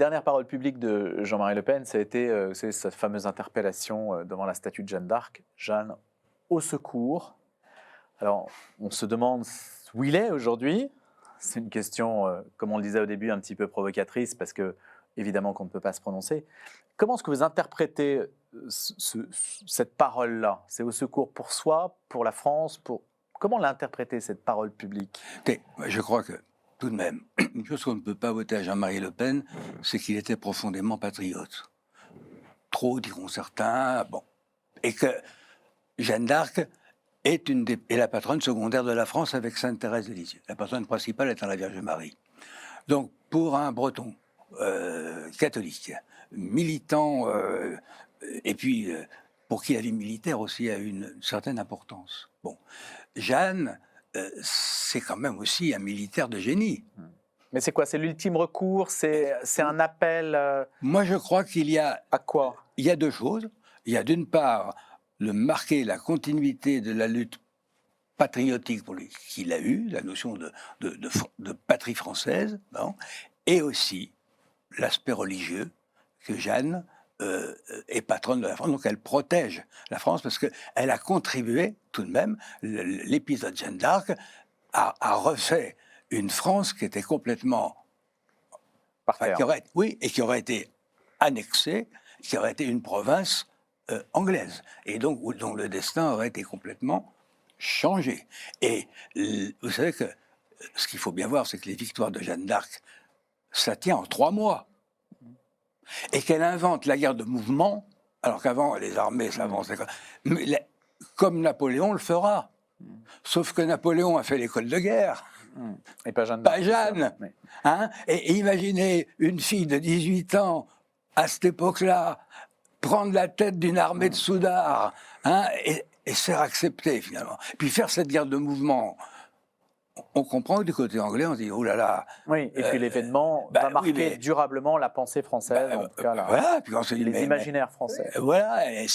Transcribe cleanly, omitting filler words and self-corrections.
dernières paroles publiques de Jean-Marie Le Pen, ça a été sa fameuse interpellation devant la statue de Jeanne d'Arc. Jeanne, au secours. Alors, on se demande où il est aujourd'hui. C'est une question, comme on le disait au début, un petit peu provocatrice, parce que, évidemment, qu'on ne peut pas se prononcer. Comment est-ce que vous interprétez cette parole-là? C'est au secours pour soi, pour la France, pour... Comment l'interpréter, cette parole publique? Okay, je crois que, tout de même, une chose qu'on ne peut pas voter à Jean-Marie Le Pen, c'est qu'il était profondément patriote. Trop, diront certains, bon. Et que Jeanne d'Arc est la patronne secondaire de la France avec Sainte Thérèse de Lisieux. La patronne principale étant la Vierge Marie. Donc, pour un Breton catholique, militant, et puis pour qui la vie militaire aussi a une certaine importance. Bon, Jeanne, c'est quand même aussi un militaire de génie. Mais c'est quoi? C'est l'ultime recours? C'est un appel Moi, je crois qu'il y a... à quoi? Il y a deux choses. Il y a d'une part de marquer la continuité de la lutte patriotique qu'il a eue, la notion de patrie française, bon, et aussi l'aspect religieux que Jeanne est patronne de la France, donc elle protège la France parce qu'elle a contribué tout de même, l'épisode Jeanne d'Arc a refait une France qui était complètement... qui aurait été annexée, qui aurait été une province anglaise, et donc dont le destin aurait été complètement changé. Et vous savez que ce qu'il faut bien voir, c'est que les victoires de Jeanne d'Arc, ça tient en 3 mois. Et qu'elle invente la guerre de mouvement, alors qu'avant, les armées s'avançaient comme Napoléon le fera. Sauf que Napoléon a fait l'école de guerre. Et pas Jeanne. Pas Jeanne. Hein, et imaginez une fille de 18 ans, à cette époque-là, prendre la tête d'une armée de soudards, hein, et se faire accepter, finalement. Puis faire cette guerre de mouvement. On comprend que du côté anglais, on se dit, oh là là... Oui, et puis l'événement va marquer durablement la pensée française, en tout cas, voilà, puis les imaginaires français. Voilà,